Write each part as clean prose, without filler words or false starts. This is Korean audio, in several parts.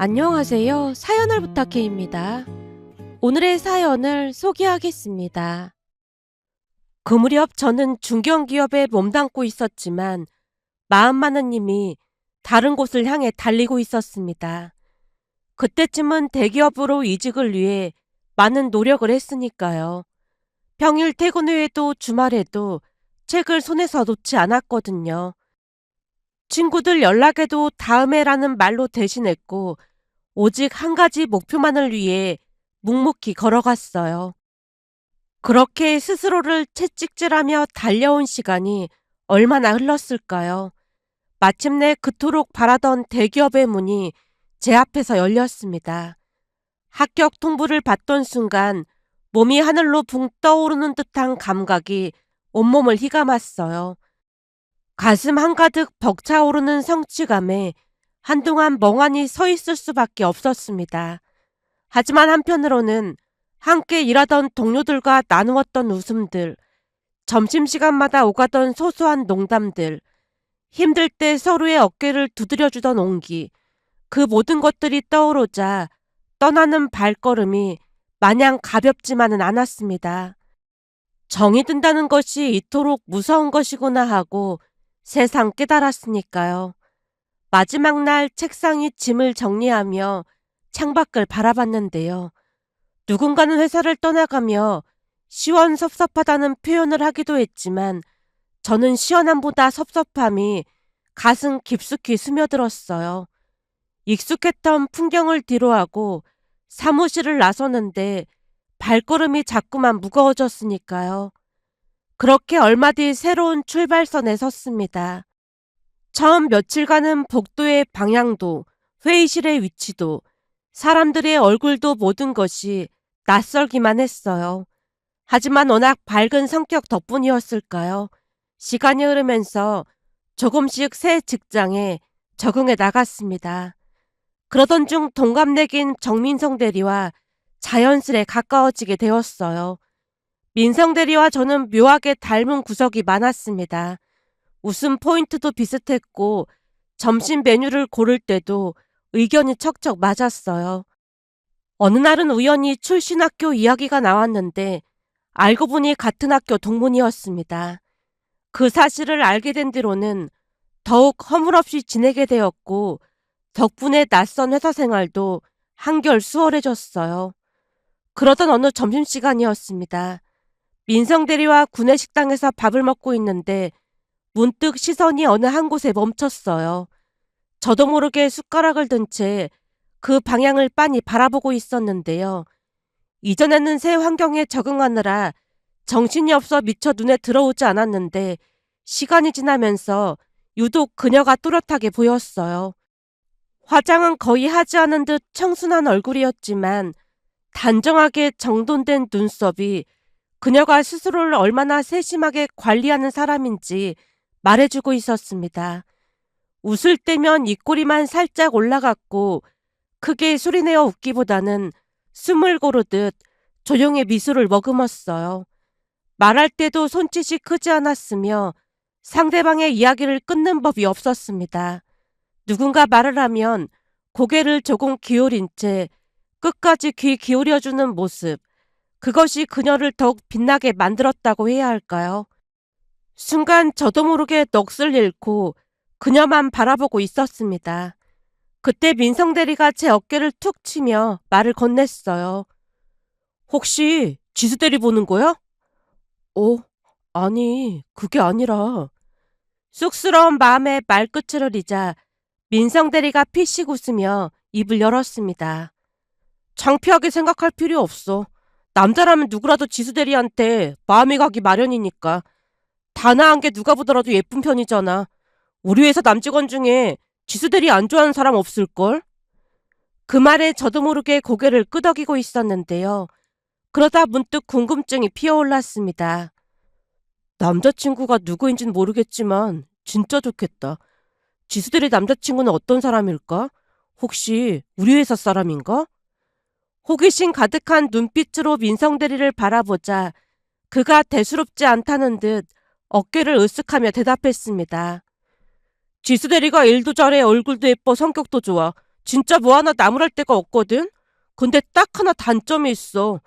안녕하세요. 사연을 부탁해입니다. 오늘의 사연을 소개하겠습니다. 그 무렵 저는 중견기업에 몸담고 있었지만 마음만은 이미 다른 곳을 향해 달리고 있었습니다. 그때쯤은 대기업으로 이직을 위해 많은 노력을 했으니까요. 평일 퇴근 후에도 주말에도 책을 손에서 놓지 않았거든요. 친구들 연락에도 다음에라는 말로 대신했고 오직 한 가지 목표만을 위해 묵묵히 걸어갔어요. 그렇게 스스로를 채찍질하며 달려온 시간이 얼마나 흘렀을까요? 마침내 그토록 바라던 대기업의 문이 제 앞에서 열렸습니다. 합격 통보를 받던 순간 몸이 하늘로 붕 떠오르는 듯한 감각이 온몸을 휘감았어요. 가슴 한가득 벅차오르는 성취감에 한동안 멍하니 서 있을 수밖에 없었습니다. 하지만 한편으로는 함께 일하던 동료들과 나누었던 웃음들, 점심시간마다 오가던 소소한 농담들, 힘들 때 서로의 어깨를 두드려주던 온기, 그 모든 것들이 떠오르자 떠나는 발걸음이 마냥 가볍지만은 않았습니다. 정이 든다는 것이 이토록 무서운 것이구나 하고 세상 깨달았으니까요. 마지막 날 책상이 짐을 정리하며 창밖을 바라봤는데요. 누군가는 회사를 떠나가며 시원섭섭하다는 표현을 하기도 했지만 저는 시원함보다 섭섭함이 가슴 깊숙이 스며들었어요. 익숙했던 풍경을 뒤로하고 사무실을 나서는데 발걸음이 자꾸만 무거워졌으니까요. 그렇게 얼마 뒤 새로운 출발선에 섰습니다. 처음 며칠간은 복도의 방향도, 회의실의 위치도, 사람들의 얼굴도 모든 것이 낯설기만 했어요. 하지만 워낙 밝은 성격 덕분이었을까요? 시간이 흐르면서 조금씩 새 직장에 적응해 나갔습니다. 그러던 중 동갑내긴 정민성 대리와 자연스레 가까워지게 되었어요. 민성 대리와 저는 묘하게 닮은 구석이 많았습니다. 웃음 포인트도 비슷했고 점심 메뉴를 고를 때도 의견이 척척 맞았어요. 어느 날은 우연히 출신 학교 이야기가 나왔는데 알고 보니 같은 학교 동문이었습니다. 그 사실을 알게 된 뒤로는 더욱 허물없이 지내게 되었고 덕분에 낯선 회사 생활도 한결 수월해졌어요. 그러던 어느 점심시간이었습니다. 민성 대리와 구내식당에서 밥을 먹고 있는데 문득 시선이 어느 한 곳에 멈췄어요. 저도 모르게 숟가락을 든 채 그 방향을 빤히 바라보고 있었는데요. 이전에는 새 환경에 적응하느라 정신이 없어 미처 눈에 들어오지 않았는데 시간이 지나면서 유독 그녀가 또렷하게 보였어요. 화장은 거의 하지 않은 듯 청순한 얼굴이었지만 단정하게 정돈된 눈썹이 그녀가 스스로를 얼마나 세심하게 관리하는 사람인지 말해주고 있었습니다. 웃을 때면 입꼬리만 살짝 올라갔고 크게 소리내어 웃기보다는 숨을 고르듯 조용히 미소를 머금었어요. 말할 때도 손짓이 크지 않았으며 상대방의 이야기를 끊는 법이 없었습니다. 누군가 말을 하면 고개를 조금 기울인 채 끝까지 귀 기울여주는 모습, 그것이 그녀를 더욱 빛나게 만들었다고 해야 할까요? 순간 저도 모르게 넋을 잃고 그녀만 바라보고 있었습니다. 그때 민성 대리가 제 어깨를 툭 치며 말을 건넸어요. 혹시 지수 대리 보는 거야? 아니, 그게 아니라. 쑥스러운 마음에 말끝을 흐리자 민성 대리가 피식 웃으며 입을 열었습니다. 창피하게 생각할 필요 없어. 남자라면 누구라도 지수 대리한테 마음이 가기 마련이니까. 다 나은 게 누가 보더라도 예쁜 편이잖아. 우리 회사 남직원 중에 지수 대리 안 좋아하는 사람 없을걸? 그 말에 저도 모르게 고개를 끄덕이고 있었는데요. 그러다 문득 궁금증이 피어올랐습니다. 남자친구가 누구인진 모르겠지만 진짜 좋겠다. 지수 대리 남자친구는 어떤 사람일까? 혹시 우리 회사 사람인가? 호기심 가득한 눈빛으로 민성 대리를 바라보자 그가 대수롭지 않다는 듯 어깨를 으쓱하며 대답했습니다. 지수 대리가 일도 잘해, 얼굴도 예뻐, 성격도 좋아. 진짜 뭐 하나 나무랄 데가 없거든? 근데 딱 하나 단점이 있어.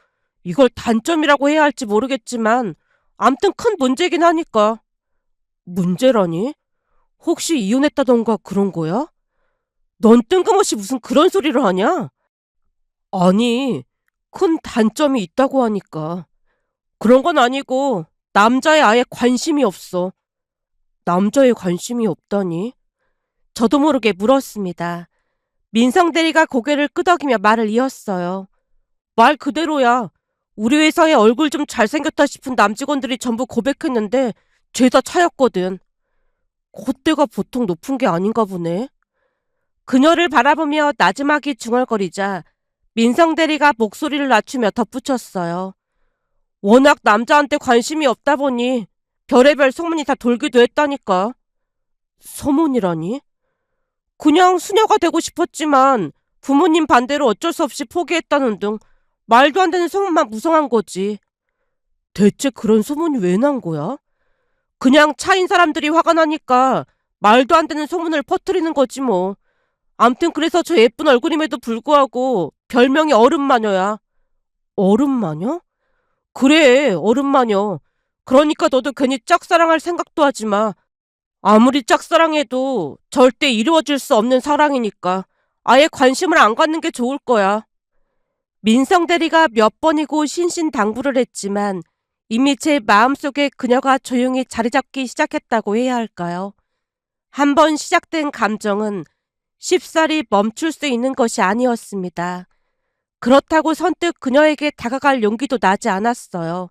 이걸 단점이라고 해야 할지 모르겠지만, 암튼 큰 문제긴 하니까. 문제라니? 혹시 이혼했다던가 그런 거야? 넌 뜬금없이 무슨 그런 소리를 하냐? 아니, 큰 단점이 있다고 하니까. 그런 건 아니고, 남자에 아예 관심이 없어. 남자에 관심이 없다니? 저도 모르게 물었습니다. 민성 대리가 고개를 끄덕이며 말을 이었어요. 말 그대로야. 우리 회사에 얼굴 좀 잘생겼다 싶은 남직원들이 전부 고백했는데 죄다 차였거든. 콧대가 보통 높은 게 아닌가 보네. 그녀를 바라보며 나지막이 중얼거리자 민성 대리가 목소리를 낮추며 덧붙였어요. 워낙 남자한테 관심이 없다 보니 별의별 소문이 다 돌기도 했다니까. 소문이라니? 그냥 수녀가 되고 싶었지만 부모님 반대로 어쩔 수 없이 포기했다는 등 말도 안 되는 소문만 무성한 거지. 대체 그런 소문이 왜 난 거야? 그냥 차인 사람들이 화가 나니까 말도 안 되는 소문을 퍼뜨리는 거지 뭐. 암튼 그래서 저 예쁜 얼굴임에도 불구하고 별명이 얼음마녀야. 얼음마녀? 그래, 얼음마녀. 그러니까 너도 괜히 짝사랑할 생각도 하지 마. 아무리 짝사랑해도 절대 이루어질 수 없는 사랑이니까 아예 관심을 안 갖는 게 좋을 거야. 민성 대리가 몇 번이고 신신당부를 했지만 이미 제 마음속에 그녀가 조용히 자리 잡기 시작했다고 해야 할까요? 한 번 시작된 감정은 쉽사리 멈출 수 있는 것이 아니었습니다. 그렇다고 선뜻 그녀에게 다가갈 용기도 나지 않았어요.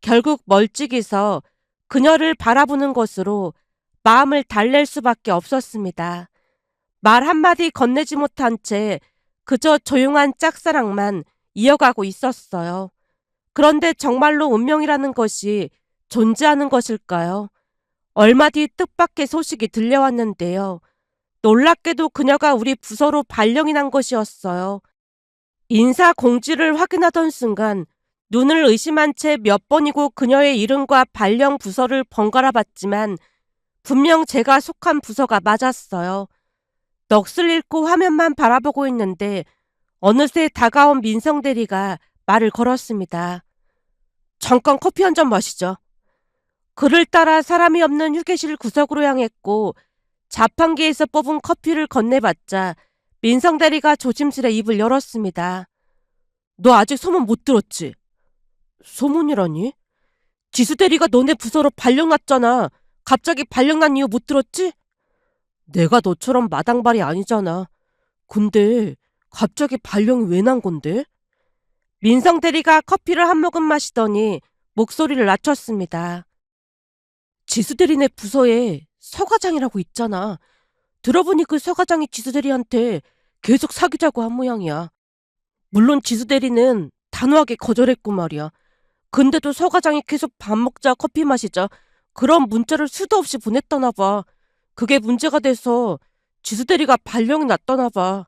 결국 멀찍이서 그녀를 바라보는 것으로 마음을 달랠 수밖에 없었습니다. 말 한마디 건네지 못한 채 그저 조용한 짝사랑만 이어가고 있었어요. 그런데 정말로 운명이라는 것이 존재하는 것일까요? 얼마 뒤 뜻밖의 소식이 들려왔는데요. 놀랍게도 그녀가 우리 부서로 발령이 난 것이었어요. 인사 공지를 확인하던 순간 눈을 의심한 채 몇 번이고 그녀의 이름과 발령 부서를 번갈아 봤지만 분명 제가 속한 부서가 맞았어요. 넋을 잃고 화면만 바라보고 있는데 어느새 다가온 민성 대리가 말을 걸었습니다. 잠깐 커피 한 잔 마시자. 그를 따라 사람이 없는 휴게실 구석으로 향했고 자판기에서 뽑은 커피를 건네받자 민성 대리가 조심스레 입을 열었습니다. 너 아직 소문 못 들었지? 소문이라니? 지수 대리가 너네 부서로 발령났잖아. 갑자기 발령난 이유 못 들었지? 내가 너처럼 마당발이 아니잖아. 근데 갑자기 발령이 왜 난 건데? 민성 대리가 커피를 한 모금 마시더니 목소리를 낮췄습니다. 지수 대리네 부서에 서 과장이라고 있잖아. 들어보니 그 서 과장이 지수 대리한테 계속 사귀자고 한 모양이야. 물론 지수 대리는 단호하게 거절했고 말이야. 근데도 서 과장이 계속 밥 먹자 커피 마시자 그런 문자를 수도 없이 보냈다나 봐. 그게 문제가 돼서 지수 대리가 발령이 났다나 봐.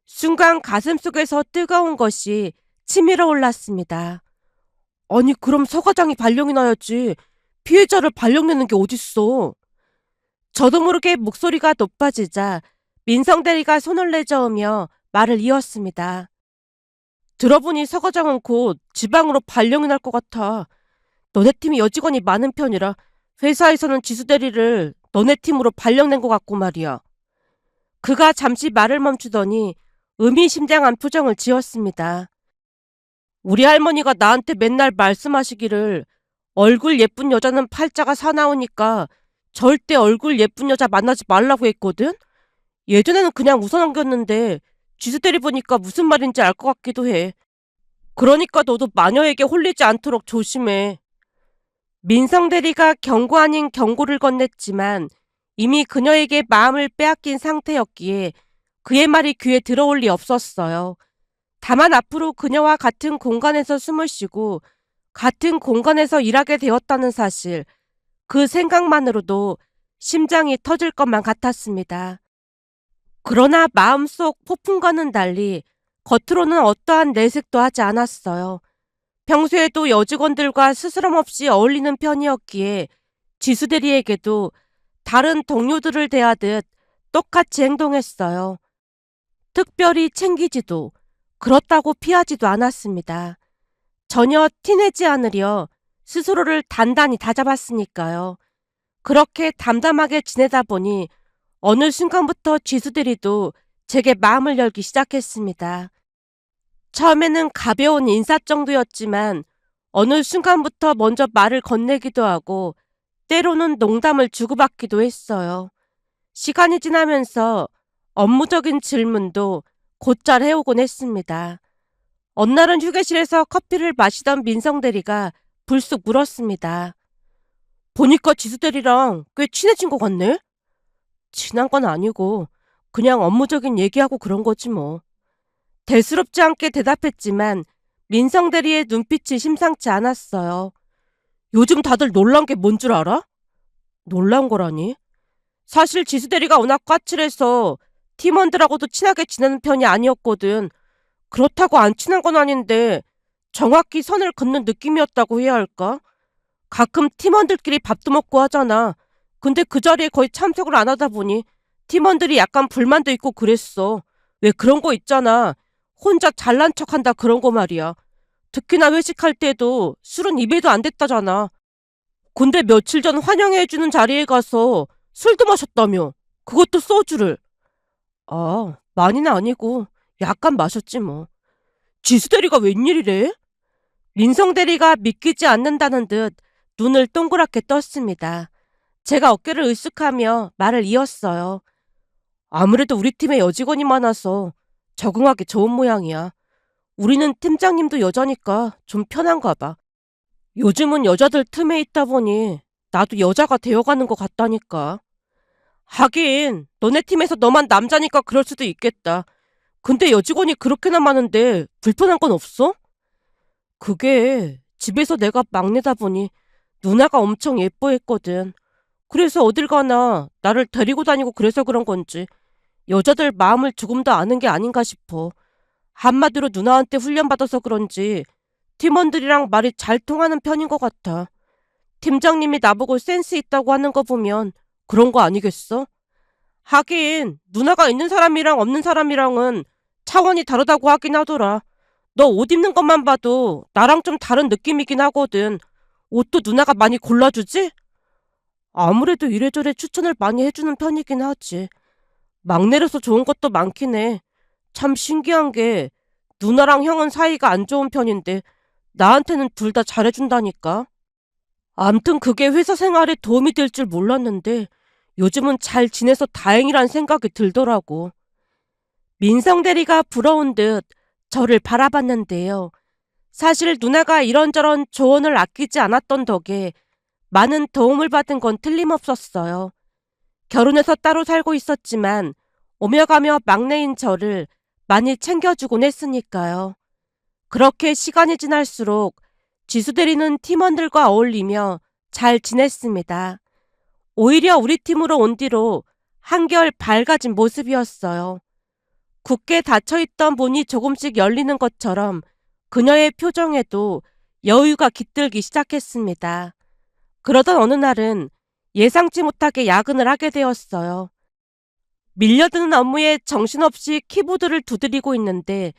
순간 가슴속에서 뜨거운 것이 치밀어 올랐습니다. 아니 그럼 서 과장이 발령이 나야지. 피해자를 발령내는 게 어딨어. 저도 모르게 목소리가 높아지자 민성 대리가 손을 내저으며 말을 이었습니다. 들어보니 서 과장은 곧 지방으로 발령이 날 것 같아. 너네 팀이 여직원이 많은 편이라 회사에서는 지수 대리를 너네 팀으로 발령낸 것 같고 말이야. 그가 잠시 말을 멈추더니 의미심장한 표정을 지었습니다. 우리 할머니가 나한테 맨날 말씀하시기를 얼굴 예쁜 여자는 팔자가 사나우니까 절대 얼굴 예쁜 여자 만나지 말라고 했거든? 예전에는 그냥 웃어넘겼는데 지수 대리 보니까 무슨 말인지 알 것 같기도 해. 그러니까 너도 마녀에게 홀리지 않도록 조심해. 민성 대리가 경고 아닌 경고를 건넸지만 이미 그녀에게 마음을 빼앗긴 상태였기에 그의 말이 귀에 들어올 리 없었어요. 다만 앞으로 그녀와 같은 공간에서 숨을 쉬고 같은 공간에서 일하게 되었다는 사실, 그 생각만으로도 심장이 터질 것만 같았습니다. 그러나 마음속 폭풍과는 달리 겉으로는 어떠한 내색도 하지 않았어요. 평소에도 여직원들과 스스럼 없이 어울리는 편이었기에 지수 대리에게도 다른 동료들을 대하듯 똑같이 행동했어요. 특별히 챙기지도 그렇다고 피하지도 않았습니다. 전혀 티내지 않으려 스스로를 단단히 다잡았으니까요. 그렇게 담담하게 지내다 보니 어느 순간부터 지수대리도 제게 마음을 열기 시작했습니다. 처음에는 가벼운 인사 정도였지만 어느 순간부터 먼저 말을 건네기도 하고 때로는 농담을 주고받기도 했어요. 시간이 지나면서 업무적인 질문도 곧잘 해오곤 했습니다. 어느 날은 휴게실에서 커피를 마시던 민성 대리가 불쑥 물었습니다. 보니까 지수 대리랑 꽤 친해진 것 같네? 친한 건 아니고 그냥 업무적인 얘기하고 그런 거지 뭐. 대수롭지 않게 대답했지만 민성 대리의 눈빛이 심상치 않았어요. 요즘 다들 놀란 게 뭔 줄 알아? 놀란 거라니? 사실 지수 대리가 워낙 까칠해서 팀원들하고도 친하게 지내는 편이 아니었거든. 그렇다고 안 친한 건 아닌데 정확히 선을 긋는 느낌이었다고 해야 할까? 가끔 팀원들끼리 밥도 먹고 하잖아. 근데 그 자리에 거의 참석을 안 하다 보니 팀원들이 약간 불만도 있고 그랬어. 왜 그런 거 있잖아. 혼자 잘난 척한다 그런 거 말이야. 특히나 회식할 때도 술은 입에도 안 댔다잖아. 근데 며칠 전 환영해주는 자리에 가서 술도 마셨다며. 그것도 소주를. 아, 많이는 아니고 약간 마셨지 뭐. 지수 대리가 웬일이래? 민성 대리가 믿기지 않는다는 듯 눈을 동그랗게 떴습니다. 제가 어깨를 으쓱하며 말을 이었어요. 아무래도 우리 팀에 여직원이 많아서 적응하기 좋은 모양이야. 우리는 팀장님도 여자니까 좀 편한가 봐. 요즘은 여자들 틈에 있다 보니 나도 여자가 되어가는 것 같다니까. 하긴 너네 팀에서 너만 남자니까 그럴 수도 있겠다. 근데 여직원이 그렇게나 많은데 불편한 건 없어? 그게 집에서 내가 막내다 보니 누나가 엄청 예뻐했거든. 그래서 어딜 가나 나를 데리고 다니고 그래서 그런 건지 여자들 마음을 조금 더 아는 게 아닌가 싶어. 한마디로 누나한테 훈련받아서 그런지 팀원들이랑 말이 잘 통하는 편인 것 같아. 팀장님이 나보고 센스 있다고 하는 거 보면 그런 거 아니겠어? 하긴 누나가 있는 사람이랑 없는 사람이랑은 차원이 다르다고 하긴 하더라. 너 옷 입는 것만 봐도 나랑 좀 다른 느낌이긴 하거든. 옷도 누나가 많이 골라주지? 아무래도 이래저래 추천을 많이 해주는 편이긴 하지. 막내라서 좋은 것도 많긴 해. 참 신기한 게 누나랑 형은 사이가 안 좋은 편인데 나한테는 둘 다 잘해준다니까. 암튼 그게 회사 생활에 도움이 될 줄 몰랐는데 요즘은 잘 지내서 다행이란 생각이 들더라고. 민성 대리가 부러운 듯 저를 바라봤는데요. 사실 누나가 이런저런 조언을 아끼지 않았던 덕에 많은 도움을 받은 건 틀림없었어요. 결혼해서 따로 살고 있었지만 오며 가며 막내인 저를 많이 챙겨주곤 했으니까요. 그렇게 시간이 지날수록 지수 대리는 팀원들과 어울리며 잘 지냈습니다. 오히려 우리 팀으로 온 뒤로 한결 밝아진 모습이었어요. 굳게 닫혀있던 문이 조금씩 열리는 것처럼 그녀의 표정에도 여유가 깃들기 시작했습니다. 그러던 어느 날은 예상치 못하게 야근을 하게 되었어요. 밀려드는 업무에 정신없이 키보드를 두드리고 있는데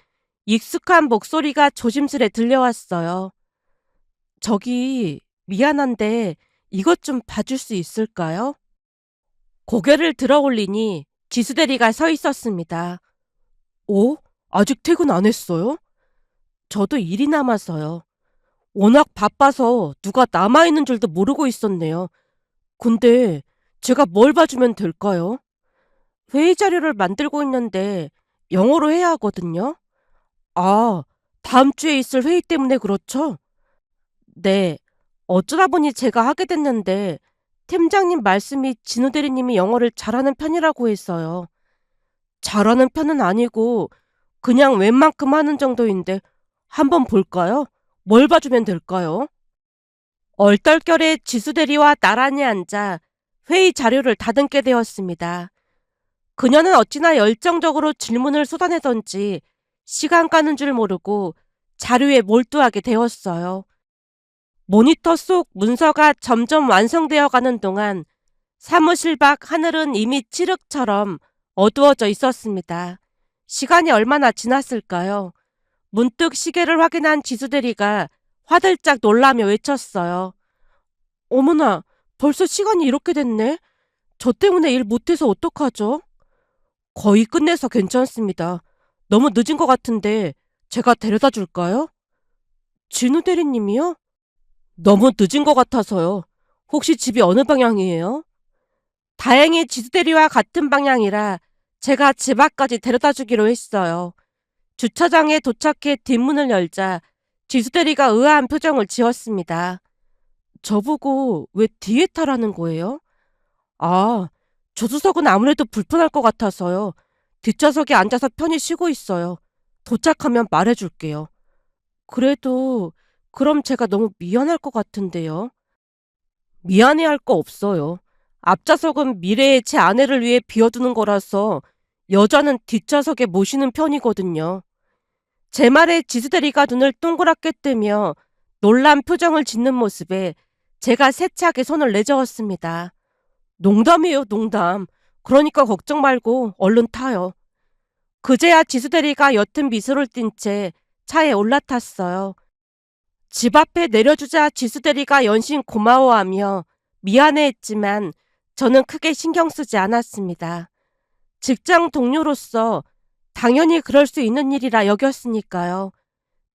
익숙한 목소리가 조심스레 들려왔어요. 저기 미안한데 이것 좀 봐줄 수 있을까요? 고개를 들어 올리니 지수대리가 서 있었습니다. 오? 아직 퇴근 안 했어요? 저도 일이 남아서요. 워낙 바빠서 누가 남아있는 줄도 모르고 있었네요. 근데 제가 뭘 봐주면 될까요? 회의 자료를 만들고 있는데 영어로 해야 하거든요. 아, 다음 주에 있을 회의 때문에 그렇죠? 네. 어쩌다 보니 제가 하게 됐는데 팀장님 말씀이 진우 대리님이 영어를 잘하는 편이라고 해서요. 잘하는 편은 아니고 그냥 웬만큼 하는 정도인데 한번 볼까요? 뭘 봐주면 될까요? 얼떨결에 지수 대리와 나란히 앉아 회의 자료를 다듬게 되었습니다. 그녀는 어찌나 열정적으로 질문을 쏟아내던지 시간 가는 줄 모르고 자료에 몰두하게 되었어요. 모니터 속 문서가 점점 완성되어 가는 동안 사무실 밖 하늘은 이미 칠흑처럼 어두워져 있었습니다. 시간이 얼마나 지났을까요? 문득 시계를 확인한 지수대리가 화들짝 놀라며 외쳤어요. 어머나, 벌써 시간이 이렇게 됐네. 저 때문에 일 못해서 어떡하죠? 거의 끝내서 괜찮습니다. 너무 늦은 것 같은데 제가 데려다 줄까요? 진우 대리님이요? 너무 늦은 것 같아서요. 혹시 집이 어느 방향이에요? 다행히 지수 대리와 같은 방향이라 제가 집 앞까지 데려다 주기로 했어요. 주차장에 도착해 뒷문을 열자 지수 대리가 의아한 표정을 지었습니다. 저보고 왜 뒤에 타라는 거예요? 아, 조수석은 아무래도 불편할 것 같아서요. 뒷좌석에 앉아서 편히 쉬고 있어요. 도착하면 말해줄게요. 그래도 그럼 제가 너무 미안할 것 같은데요. 미안해할 거 없어요. 앞좌석은 미래의 제 아내를 위해 비워두는 거라서 여자는 뒷좌석에 모시는 편이거든요. 제 말에 지수대리가 눈을 동그랗게 뜨며 놀란 표정을 짓는 모습에 제가 세차게 손을 내저었습니다. 농담이에요, 농담. 그러니까 걱정 말고 얼른 타요. 그제야 지수대리가 옅은 미소를 띤 채 차에 올라탔어요. 집 앞에 내려주자 지수대리가 연신 고마워하며 미안해했지만 저는 크게 신경 쓰지 않았습니다. 직장 동료로서 당연히 그럴 수 있는 일이라 여겼으니까요.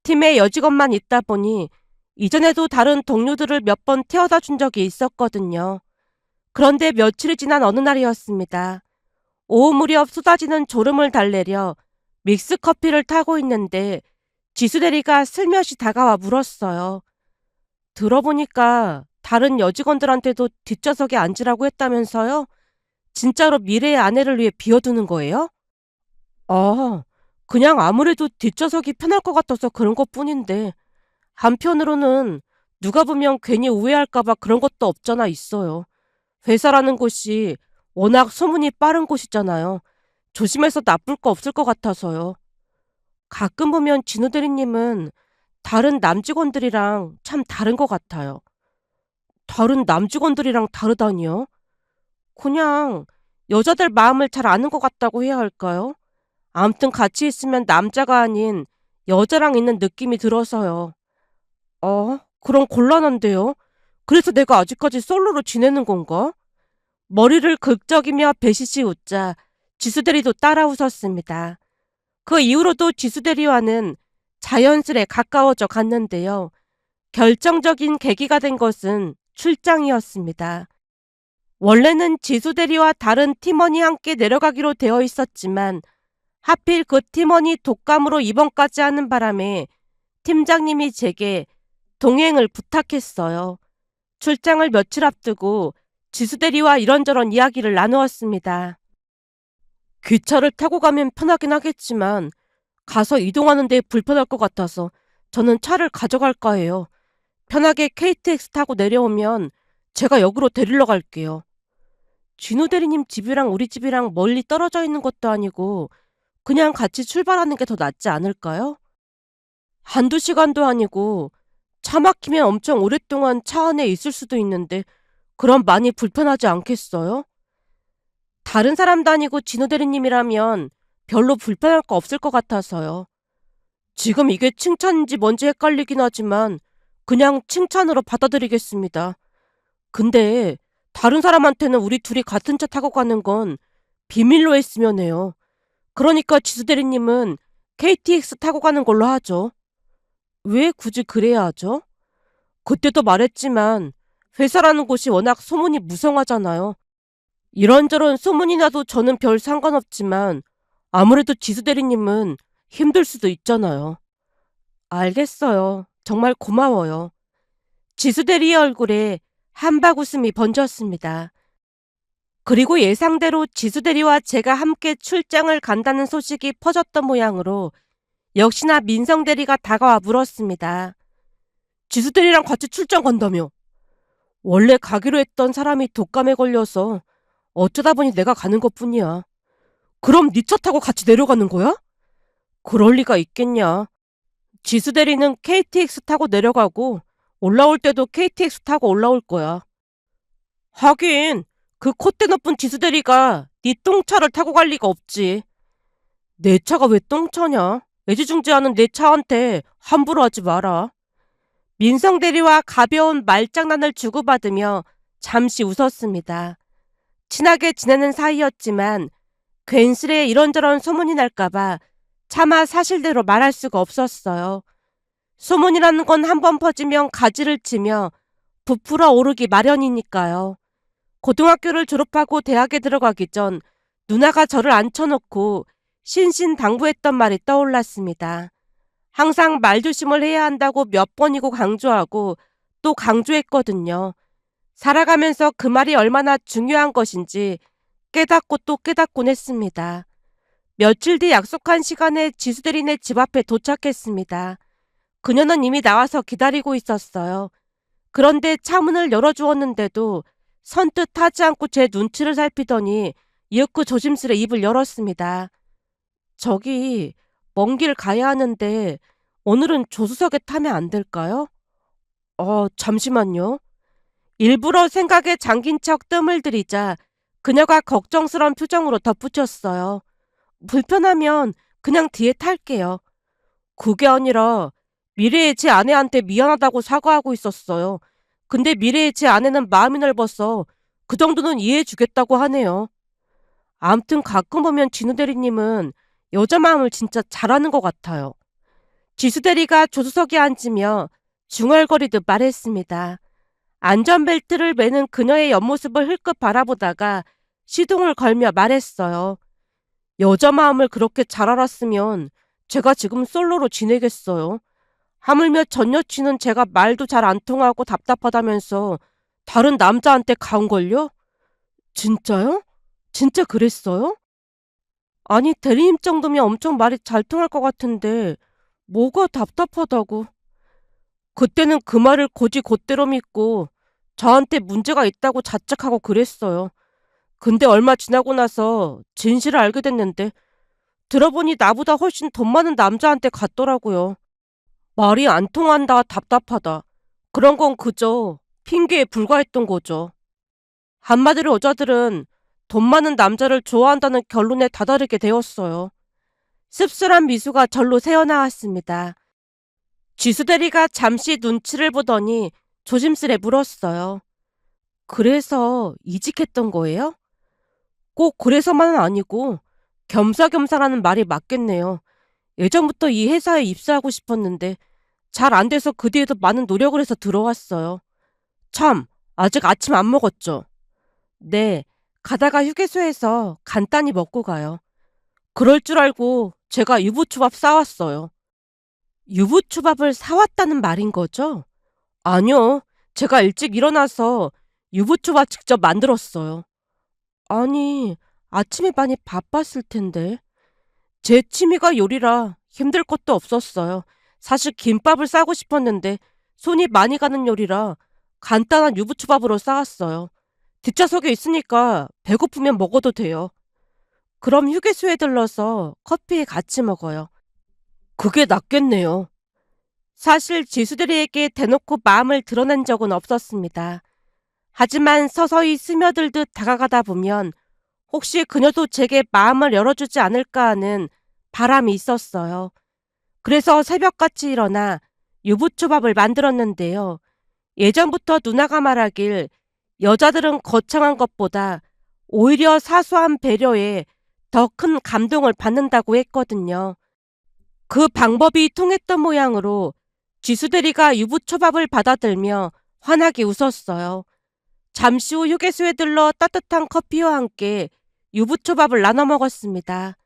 팀에 여직원만 있다 보니 이전에도 다른 동료들을 몇 번 태워다 준 적이 있었거든요. 그런데 며칠이 지난 어느 날이었습니다. 오후 무렵 쏟아지는 졸음을 달래려 믹스커피를 타고 있는데 지수대리가 슬며시 다가와 물었어요. 들어보니까 다른 여직원들한테도 뒷좌석에 앉으라고 했다면서요? 진짜로 미래의 아내를 위해 비워두는 거예요? 아, 그냥 아무래도 뒷좌석이 편할 것 같아서 그런 것뿐인데 한편으로는 누가 보면 괜히 오해할까봐 그런 것도 없잖아 있어요. 회사라는 곳이 워낙 소문이 빠른 곳이잖아요. 조심해서 나쁠 거 없을 것 같아서요. 가끔 보면 진우 대리님은 다른 남직원들이랑 참 다른 것 같아요. 다른 남직원들이랑 다르다니요? 그냥 여자들 마음을 잘 아는 것 같다고 해야 할까요? 아무튼 같이 있으면 남자가 아닌 여자랑 있는 느낌이 들어서요. 그럼 곤란한데요? 그래서 내가 아직까지 솔로로 지내는 건가? 머리를 긁적이며 배시시 웃자 지수대리도 따라 웃었습니다. 그 이후로도 지수대리와는 자연스레 가까워져 갔는데요. 결정적인 계기가 된 것은 출장이었습니다. 원래는 지수대리와 다른 팀원이 함께 내려가기로 되어 있었지만 하필 그 팀원이 독감으로 입원까지 하는 바람에 팀장님이 제게 동행을 부탁했어요. 출장을 며칠 앞두고 지수대리와 이런저런 이야기를 나누었습니다. 기차를 타고 가면 편하긴 하겠지만 가서 이동하는 데 불편할 것 같아서 저는 차를 가져갈까 해요. 편하게 KTX 타고 내려오면 제가 역으로 데리러 갈게요. 진우 대리님 집이랑 우리 집이랑 멀리 떨어져 있는 것도 아니고 그냥 같이 출발하는 게 더 낫지 않을까요? 한두 시간도 아니고 차 막히면 엄청 오랫동안 차 안에 있을 수도 있는데 그럼 많이 불편하지 않겠어요? 다른 사람도 아니고 진우 대리님이라면 별로 불편할 거 없을 것 같아서요. 지금 이게 칭찬인지 뭔지 헷갈리긴 하지만 그냥 칭찬으로 받아들이겠습니다. 근데 다른 사람한테는 우리 둘이 같은 차 타고 가는 건 비밀로 했으면 해요. 그러니까 지수 대리님은 KTX 타고 가는 걸로 하죠. 왜 굳이 그래야 하죠? 그때도 말했지만 회사라는 곳이 워낙 소문이 무성하잖아요. 이런저런 소문이 나도 저는 별 상관없지만 아무래도 지수 대리님은 힘들 수도 있잖아요. 알겠어요. 정말 고마워요. 지수 대리의 얼굴에 한박 웃음이 번졌습니다. 그리고 예상대로 지수 대리와 제가 함께 출장을 간다는 소식이 퍼졌던 모양으로 역시나 민성 대리가 다가와 물었습니다. 지수 대리랑 같이 출장 간다며? 원래 가기로 했던 사람이 독감에 걸려서 어쩌다 보니 내가 가는 것뿐이야. 그럼 네 차 타고 같이 내려가는 거야? 그럴 리가 있겠냐. 지수 대리는 KTX 타고 내려가고 올라올 때도 KTX 타고 올라올 거야. 하긴 그 콧대 높은 지수 대리가 네 똥차를 타고 갈 리가 없지. 내 차가 왜 똥차냐? 애지중지하는 내 차한테 함부로 하지 마라. 민성 대리와 가벼운 말장난을 주고받으며 잠시 웃었습니다. 친하게 지내는 사이였지만 괜스레 이런저런 소문이 날까봐 차마 사실대로 말할 수가 없었어요. 소문이라는 건 한 번 퍼지면 가지를 치며 부풀어 오르기 마련이니까요. 고등학교를 졸업하고 대학에 들어가기 전 누나가 저를 앉혀놓고 신신당부했던 말이 떠올랐습니다. 항상 말조심을 해야 한다고 몇 번이고 강조하고 또 강조했거든요. 살아가면서 그 말이 얼마나 중요한 것인지 깨닫고 또 깨닫곤 했습니다. 며칠 뒤 약속한 시간에 지수대리네 집 앞에 도착했습니다. 그녀는 이미 나와서 기다리고 있었어요. 그런데 차문을 열어주었는데도 선뜻 하지 않고 제 눈치를 살피더니 이윽고 조심스레 입을 열었습니다. 저기 먼 길 가야 하는데 오늘은 조수석에 타면 안 될까요? 잠시만요. 일부러 생각에 잠긴 척 뜸을 들이자 그녀가 걱정스러운 표정으로 덧붙였어요. 불편하면 그냥 뒤에 탈게요. 그게 아니라 미래의 제 아내한테 미안하다고 사과하고 있었어요. 근데 미래의 제 아내는 마음이 넓어서 그 정도는 이해해 주겠다고 하네요. 암튼 가끔 보면 진우 대리님은 여자 마음을 진짜 잘하는 것 같아요. 지수 대리가 조수석에 앉으며 중얼거리듯 말했습니다. 안전벨트를 매는 그녀의 옆모습을 흘끗 바라보다가 시동을 걸며 말했어요. 여자 마음을 그렇게 잘 알았으면 제가 지금 솔로로 지내겠어요. 하물며 전 여친은 제가 말도 잘 안 통하고 답답하다면서 다른 남자한테 가온걸요? 진짜요? 진짜 그랬어요? 아니 대리님 정도면 엄청 말이 잘 통할 것 같은데 뭐가 답답하다고. 그때는 그 말을 곧이 곧대로 믿고 저한테 문제가 있다고 자책하고 그랬어요. 근데 얼마 지나고 나서 진실을 알게 됐는데 들어보니 나보다 훨씬 돈 많은 남자한테 갔더라고요. 말이 안 통한다, 답답하다. 그런 건 그저 핑계에 불과했던 거죠. 한마디로 여자들은 돈 많은 남자를 좋아한다는 결론에 다다르게 되었어요. 씁쓸한 미소가 절로 새어나왔습니다. 지수대리가 잠시 눈치를 보더니 조심스레 물었어요. 그래서 이직했던 거예요? 꼭 그래서만은 아니고 겸사겸사라는 말이 맞겠네요. 예전부터 이 회사에 입사하고 싶었는데 잘 안 돼서 그 뒤에도 많은 노력을 해서 들어왔어요. 참, 아직 아침 안 먹었죠? 네, 가다가 휴게소에서 간단히 먹고 가요. 그럴 줄 알고 제가 유부초밥 싸왔어요. 유부초밥을 사왔다는 말인 거죠? 아니요, 제가 일찍 일어나서 유부초밥 직접 만들었어요. 아니, 아침에 많이 바빴을 텐데. 제 취미가 요리라 힘들 것도 없었어요. 사실 김밥을 싸고 싶었는데 손이 많이 가는 요리라 간단한 유부초밥으로 싸왔어요. 뒷좌석에 있으니까 배고프면 먹어도 돼요. 그럼 휴게소에 들러서 커피에 같이 먹어요. 그게 낫겠네요. 사실 지수대리에게 대놓고 마음을 드러낸 적은 없었습니다. 하지만 서서히 스며들듯 다가가다 보면 혹시 그녀도 제게 마음을 열어주지 않을까 하는 바람이 있었어요. 그래서 새벽같이 일어나 유부초밥을 만들었는데요. 예전부터 누나가 말하길 여자들은 거창한 것보다 오히려 사소한 배려에 더 큰 감동을 받는다고 했거든요. 그 방법이 통했던 모양으로 지수대리가 유부초밥을 받아들며 환하게 웃었어요. 잠시 후 휴게소에 들러 따뜻한 커피와 함께 유부초밥을 나눠 먹었습니다.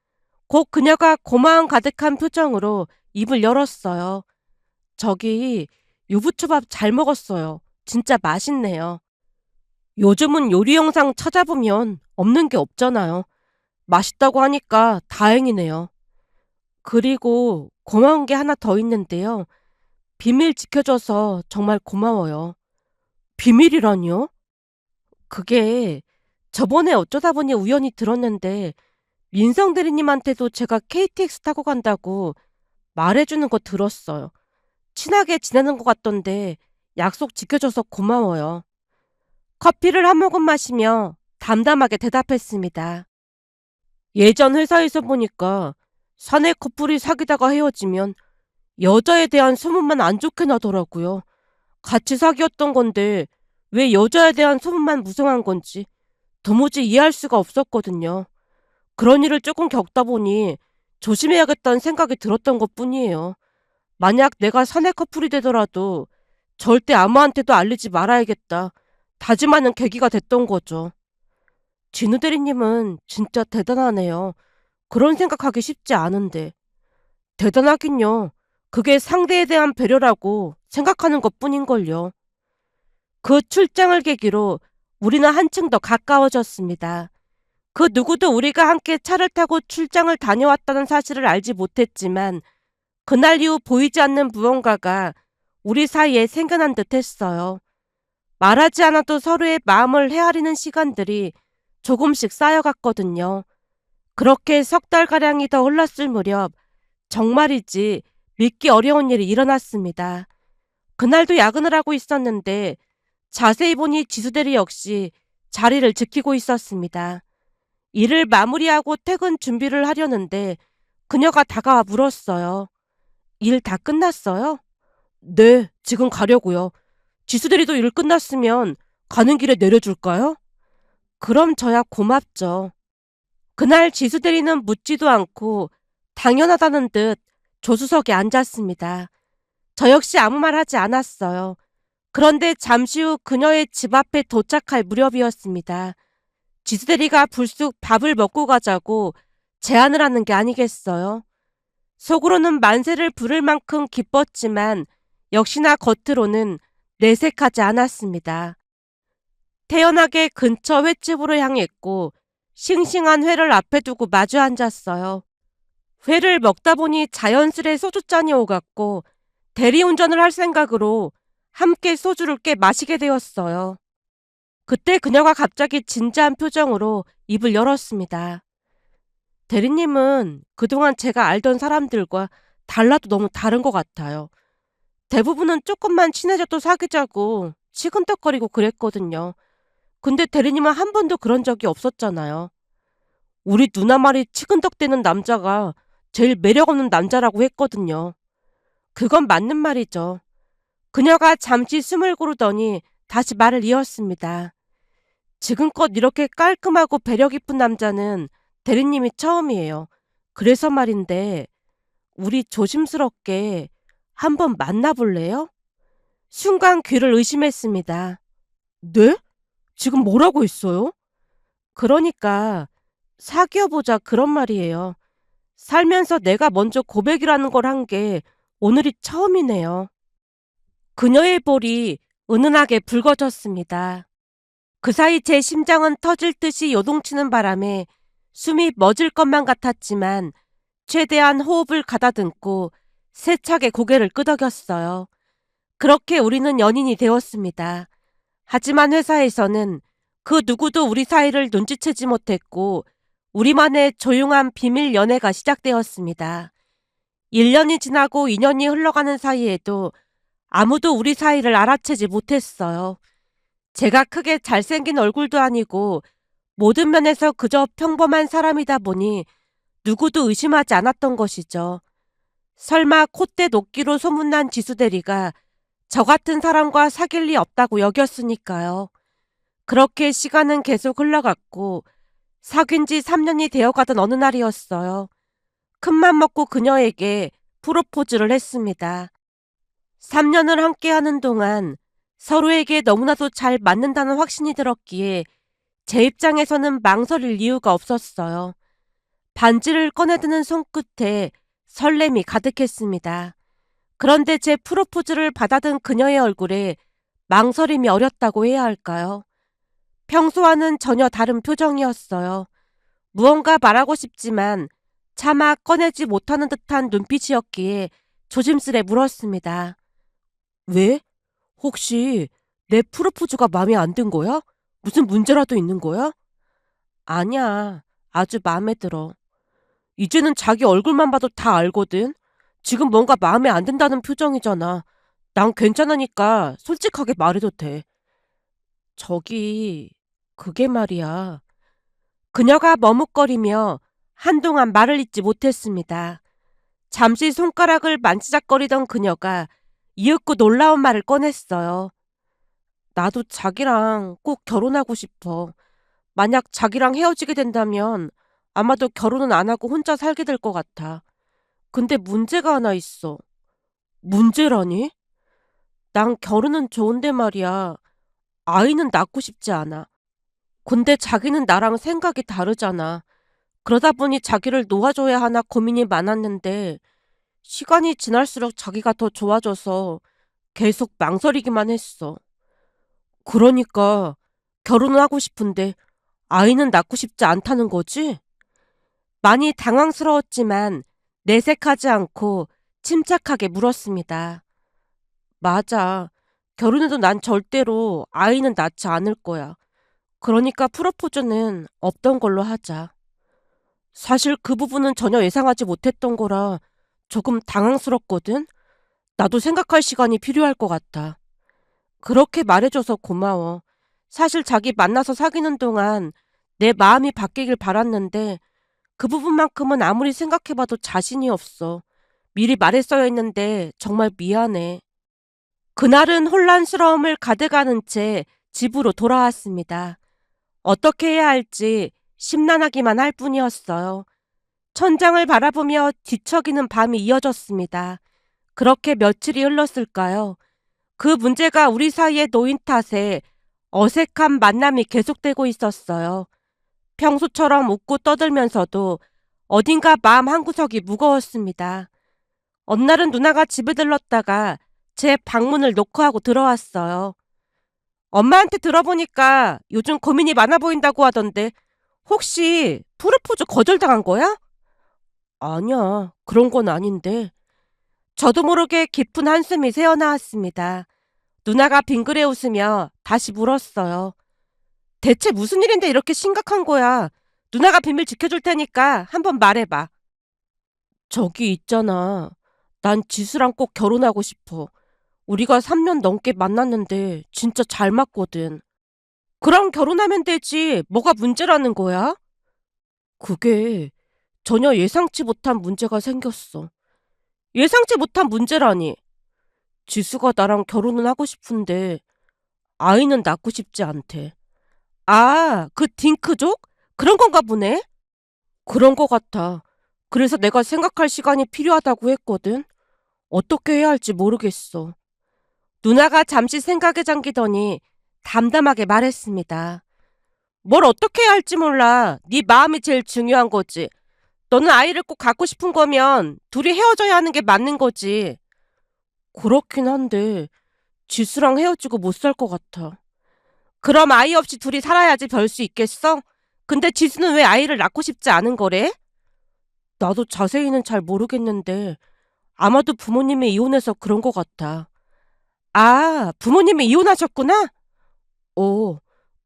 곧 그녀가 고마움 가득한 표정으로 입을 열었어요. 저기 유부초밥 잘 먹었어요. 진짜 맛있네요. 요즘은 요리 영상 찾아보면 없는 게 없잖아요. 맛있다고 하니까 다행이네요. 그리고 고마운 게 하나 더 있는데요. 비밀 지켜줘서 정말 고마워요. 비밀이라니요? 그게 저번에 어쩌다 보니 우연히 들었는데 민성 대리님한테도 제가 KTX 타고 간다고 말해주는 거 들었어요. 친하게 지내는 것 같던데 약속 지켜줘서 고마워요. 커피를 한 모금 마시며 담담하게 대답했습니다. 예전 회사에서 보니까 사내 커플이 사귀다가 헤어지면 여자에 대한 소문만 안 좋게 나더라고요. 같이 사귀었던 건데 왜 여자에 대한 소문만 무성한 건지 도무지 이해할 수가 없었거든요. 그런 일을 조금 겪다 보니 조심해야겠다는 생각이 들었던 것뿐이에요. 만약 내가 사내 커플이 되더라도 절대 아무한테도 알리지 말아야겠다 다짐하는 계기가 됐던 거죠. 진우 대리님은 진짜 대단하네요. 그런 생각하기 쉽지 않은데. 대단하긴요. 그게 상대에 대한 배려라고 생각하는 것뿐인걸요. 그 출장을 계기로 우리는 한층 더 가까워졌습니다. 그 누구도 우리가 함께 차를 타고 출장을 다녀왔다는 사실을 알지 못했지만 그날 이후 보이지 않는 무언가가 우리 사이에 생겨난 듯 했어요. 말하지 않아도 서로의 마음을 헤아리는 시간들이 조금씩 쌓여갔거든요. 그렇게 석 달가량이 더 흘렀을 무렵 정말이지 믿기 어려운 일이 일어났습니다. 그날도 야근을 하고 있었는데 자세히 보니 지수대리 역시 자리를 지키고 있었습니다. 일을 마무리하고 퇴근 준비를 하려는데 그녀가 다가와 물었어요. 일 다 끝났어요? 네, 지금 가려고요. 지수대리도 일 끝났으면 가는 길에 내려줄까요? 그럼 저야 고맙죠. 그날 지수대리는 묻지도 않고 당연하다는 듯 조수석에 앉았습니다. 저 역시 아무 말 하지 않았어요. 그런데 잠시 후 그녀의 집 앞에 도착할 무렵이었습니다. 지수대리가 불쑥 밥을 먹고 가자고 제안을 하는 게 아니겠어요. 속으로는 만세를 부를 만큼 기뻤지만 역시나 겉으로는 내색하지 않았습니다. 태연하게 근처 횟집으로 향했고 싱싱한 회를 앞에 두고 마주 앉았어요. 회를 먹다 보니 자연스레 소주잔이 오갔고 대리운전을 할 생각으로 함께 소주를 꽤 마시게 되었어요. 그때 그녀가 갑자기 진지한 표정으로 입을 열었습니다. 대리님은 그동안 제가 알던 사람들과 달라도 너무 다른 것 같아요. 대부분은 조금만 친해져도 사귀자고 치근덕거리고 그랬거든요. 근데 대리님은 한 번도 그런 적이 없었잖아요. 우리 누나 말이 치근덕대는 남자가 제일 매력 없는 남자라고 했거든요. 그건 맞는 말이죠. 그녀가 잠시 숨을 고르더니 다시 말을 이었습니다. 지금껏 이렇게 깔끔하고 배려 깊은 남자는 대리님이 처음이에요. 그래서 말인데 우리 조심스럽게 한번 만나볼래요? 순간 귀를 의심했습니다. 네? 지금 뭐라고 했어요? 그러니까 사귀어보자 그런 말이에요. 살면서 내가 먼저 고백이라는 걸 한 게 오늘이 처음이네요. 그녀의 볼이 은은하게 붉어졌습니다. 그 사이 제 심장은 터질 듯이 요동치는 바람에 숨이 멎을 것만 같았지만 최대한 호흡을 가다듬고 세차게 고개를 끄덕였어요. 그렇게 우리는 연인이 되었습니다. 하지만 회사에서는 그 누구도 우리 사이를 눈치채지 못했고 우리만의 조용한 비밀 연애가 시작되었습니다. 1년이 지나고 2년이 흘러가는 사이에도 아무도 우리 사이를 알아채지 못했어요. 제가 크게 잘생긴 얼굴도 아니고 모든 면에서 그저 평범한 사람이다 보니 누구도 의심하지 않았던 것이죠. 설마 콧대 높기로 소문난 지수대리가 저 같은 사람과 사귈 리 없다고 여겼으니까요. 그렇게 시간은 계속 흘러갔고 사귄 지 3년이 되어가던 어느 날이었어요. 큰맘 먹고 그녀에게 프로포즈를 했습니다. 3년을 함께하는 동안 서로에게 너무나도 잘 맞는다는 확신이 들었기에 제 입장에서는 망설일 이유가 없었어요. 반지를 꺼내드는 손끝에 설렘이 가득했습니다. 그런데 제 프로포즈를 받아든 그녀의 얼굴에 망설임이 어렸다고 해야 할까요? 평소와는 전혀 다른 표정이었어요. 무언가 말하고 싶지만 차마 꺼내지 못하는 듯한 눈빛이었기에 조심스레 물었습니다. 왜? 혹시 내 프로포즈가 마음에 안 든 거야? 무슨 문제라도 있는 거야? 아니야. 아주 마음에 들어. 이제는 자기 얼굴만 봐도 다 알거든. 지금 뭔가 마음에 안 든다는 표정이잖아. 난 괜찮으니까 솔직하게 말해도 돼. 저기, 그게 말이야. 그녀가 머뭇거리며 한동안 말을 잇지 못했습니다. 잠시 손가락을 만지작거리던 그녀가 이윽고 놀라운 말을 꺼냈어요. 나도 자기랑 꼭 결혼하고 싶어. 만약 자기랑 헤어지게 된다면 아마도 결혼은 안 하고 혼자 살게 될 것 같아. 근데 문제가 하나 있어. 문제라니? 난 결혼은 좋은데 말이야. 아이는 낳고 싶지 않아. 근데 자기는 나랑 생각이 다르잖아. 그러다 보니 자기를 놓아줘야 하나 고민이 많았는데 시간이 지날수록 자기가 더 좋아져서 계속 망설이기만 했어. 그러니까 결혼은 하고 싶은데 아이는 낳고 싶지 않다는 거지? 많이 당황스러웠지만 내색하지 않고 침착하게 물었습니다. 맞아. 결혼해도 난 절대로 아이는 낳지 않을 거야. 그러니까 프로포즈는 없던 걸로 하자. 사실 그 부분은 전혀 예상하지 못했던 거라 조금 당황스럽거든? 나도 생각할 시간이 필요할 것 같아. 그렇게 말해줘서 고마워. 사실 자기 만나서 사귀는 동안 내 마음이 바뀌길 바랐는데 그 부분만큼은 아무리 생각해봐도 자신이 없어. 미리 말했어야 했는데 정말 미안해. 그날은 혼란스러움을 가득하는 채 집으로 돌아왔습니다. 어떻게 해야 할지 심란하기만 할 뿐이었어요. 천장을 바라보며 뒤척이는 밤이 이어졌습니다. 그렇게 며칠이 흘렀을까요? 그 문제가 우리 사이에 놓인 탓에 어색한 만남이 계속되고 있었어요. 평소처럼 웃고 떠들면서도 어딘가 마음 한구석이 무거웠습니다. 어느 날은 누나가 집에 들렀다가 제 방문을 노크하고 들어왔어요. 엄마한테 들어보니까 요즘 고민이 많아 보인다고 하던데 혹시 프로포즈 거절당한 거야? 아니야, 그런 건 아닌데. 저도 모르게 깊은 한숨이 새어나왔습니다. 누나가 빙그레 웃으며 다시 물었어요. 대체 무슨 일인데 이렇게 심각한 거야? 누나가 비밀 지켜줄 테니까 한번 말해봐. 저기 있잖아. 난 지수랑 꼭 결혼하고 싶어. 우리가 3년 넘게 만났는데 진짜 잘 맞거든. 그럼 결혼하면 되지. 뭐가 문제라는 거야? 그게 전혀 예상치 못한 문제가 생겼어. 예상치 못한 문제라니. 지수가 나랑 결혼은 하고 싶은데 아이는 낳고 싶지 않대. 아, 그 딩크족? 그런 건가 보네? 그런 거 같아. 그래서 내가 생각할 시간이 필요하다고 했거든. 어떻게 해야 할지 모르겠어. 누나가 잠시 생각에 잠기더니 담담하게 말했습니다. 뭘 어떻게 해야 할지 몰라. 네 마음이 제일 중요한 거지. 너는 아이를 꼭 갖고 싶은 거면 둘이 헤어져야 하는 게 맞는 거지. 그렇긴 한데 지수랑 헤어지고 못 살 것 같아. 그럼 아이 없이 둘이 살아야지 별 수 있겠어? 근데 지수는 왜 아이를 낳고 싶지 않은 거래? 나도 자세히는 잘 모르겠는데 아마도 부모님이 이혼해서 그런 것 같아. 아, 부모님이 이혼하셨구나?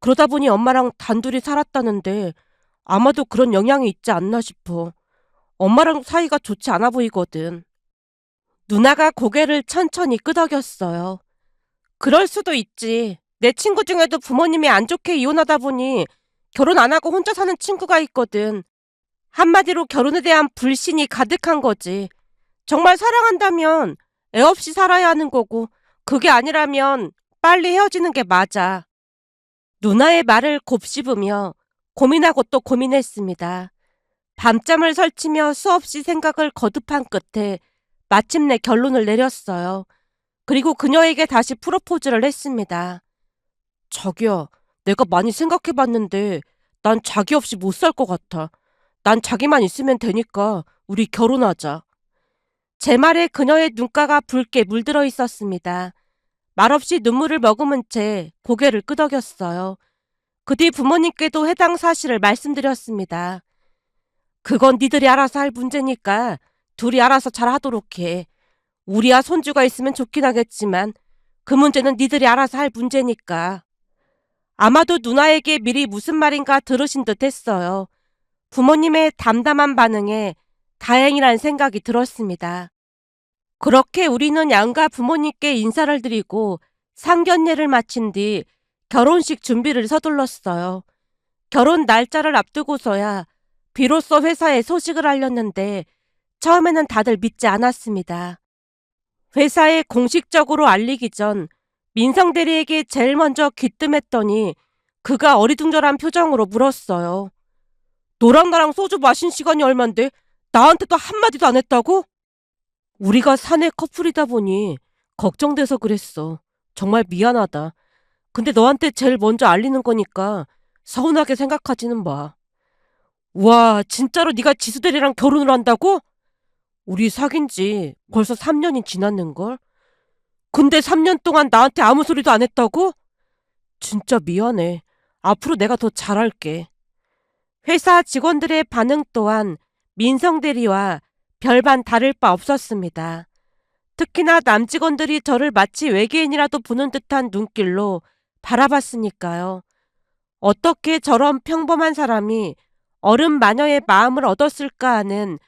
그러다 보니 엄마랑 단둘이 살았다는데 아마도 그런 영향이 있지 않나 싶어. 엄마랑 사이가 좋지 않아 보이거든. 누나가 고개를 천천히 끄덕였어요. 그럴 수도 있지. 내 친구 중에도 부모님이 안 좋게 이혼하다 보니 결혼 안 하고 혼자 사는 친구가 있거든. 한마디로 결혼에 대한 불신이 가득한 거지. 정말 사랑한다면 애 없이 살아야 하는 거고, 그게 아니라면 빨리 헤어지는 게 맞아. 누나의 말을 곱씹으며 고민하고 또 고민했습니다. 밤잠을 설치며 수없이 생각을 거듭한 끝에 마침내 결론을 내렸어요. 그리고 그녀에게 다시 프로포즈를 했습니다. 자기야, 내가 많이 생각해봤는데 난 자기 없이 못 살 것 같아. 난 자기만 있으면 되니까 우리 결혼하자. 제 말에 그녀의 눈가가 붉게 물들어 있었습니다. 말없이 눈물을 머금은 채 고개를 끄덕였어요. 그 뒤 부모님께도 해당 사실을 말씀드렸습니다. 그건 니들이 알아서 할 문제니까 둘이 알아서 잘 하도록 해. 우리야 손주가 있으면 좋긴 하겠지만 그 문제는 니들이 알아서 할 문제니까. 아마도 누나에게 미리 무슨 말인가 들으신 듯 했어요. 부모님의 담담한 반응에 다행이란 생각이 들었습니다. 그렇게 우리는 양가 부모님께 인사를 드리고 상견례를 마친 뒤 결혼식 준비를 서둘렀어요. 결혼 날짜를 앞두고서야 비로소 회사에 소식을 알렸는데 처음에는 다들 믿지 않았습니다. 회사에 공식적으로 알리기 전 민성 대리에게 제일 먼저 귀뜸했더니 그가 어리둥절한 표정으로 물었어요. 너랑 나랑 소주 마신 시간이 얼만데 나한테도 한마디도 안 했다고? 우리가 사내 커플이다 보니 걱정돼서 그랬어. 정말 미안하다. 근데 너한테 제일 먼저 알리는 거니까 서운하게 생각하지는 마. 와, 진짜로 네가 지수대리랑 결혼을 한다고? 우리 사귄 지 벌써 3년이 지났는걸? 근데 3년 동안 나한테 아무 소리도 안 했다고? 진짜 미안해. 앞으로 내가 더 잘할게. 회사 직원들의 반응 또한 민성 대리와 별반 다를 바 없었습니다. 특히나 남직원들이 저를 마치 외계인이라도 보는 듯한 눈길로 바라봤으니까요. 어떻게 저런 평범한 사람이 어른 마녀의 마음을 얻었을까 하는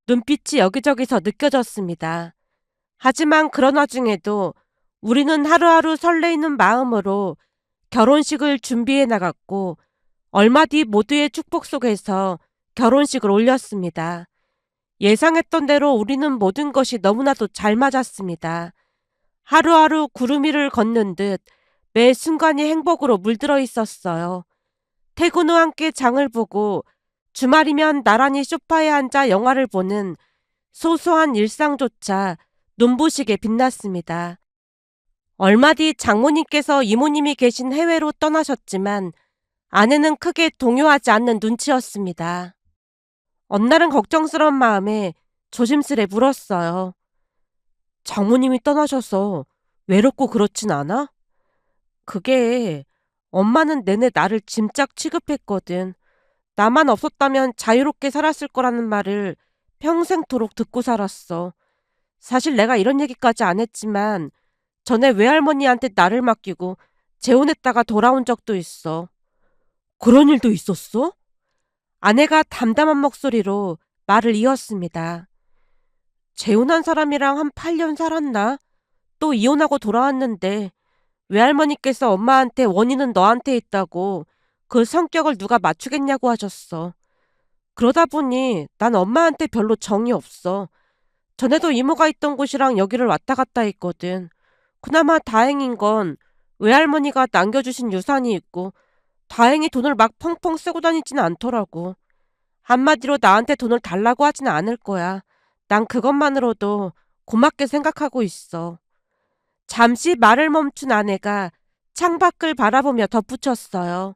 눈빛이 여기저기서 느껴졌습니다. 하지만 그런 와중에도 우리는 하루하루 설레이는 마음으로 결혼식을 준비해 나갔고 얼마 뒤 모두의 축복 속에서 결혼식을 올렸습니다. 예상했던 대로 우리는 모든 것이 너무나도 잘 맞았습니다. 하루하루 구름 위를 걷는 듯 매 순간이 행복으로 물들어 있었어요. 퇴근 후 함께 장을 보고 주말이면 나란히 소파에 앉아 영화를 보는 소소한 일상조차 눈부시게 빛났습니다. 얼마 뒤 장모님께서 이모님이 계신 해외로 떠나셨지만 아내는 크게 동요하지 않는 눈치였습니다. 어느 날은 걱정스러운 마음에 조심스레 물었어요. 장모님이 떠나셔서 외롭고 그렇진 않아? 그게 엄마는 내내 나를 짐짝 취급했거든. 나만 없었다면 자유롭게 살았을 거라는 말을 평생토록 듣고 살았어. 사실 내가 이런 얘기까지 안 했지만 전에 외할머니한테 나를 맡기고 재혼했다가 돌아온 적도 있어. 그런 일도 있었어? 아내가 담담한 목소리로 말을 이었습니다. 재혼한 사람이랑 한 8년 살았나? 또 이혼하고 돌아왔는데 외할머니께서 엄마한테 원인은 너한테 있다고 그 성격을 누가 맞추겠냐고 하셨어. 그러다 보니 난 엄마한테 별로 정이 없어. 전에도 이모가 있던 곳이랑 여기를 왔다 갔다 했거든. 그나마 다행인 건 외할머니가 남겨주신 유산이 있고 다행히 돈을 막 펑펑 쓰고 다니지는 않더라고. 한마디로 나한테 돈을 달라고 하지는 않을 거야. 난 그것만으로도 고맙게 생각하고 있어. 잠시 말을 멈춘 아내가 창밖을 바라보며 덧붙였어요.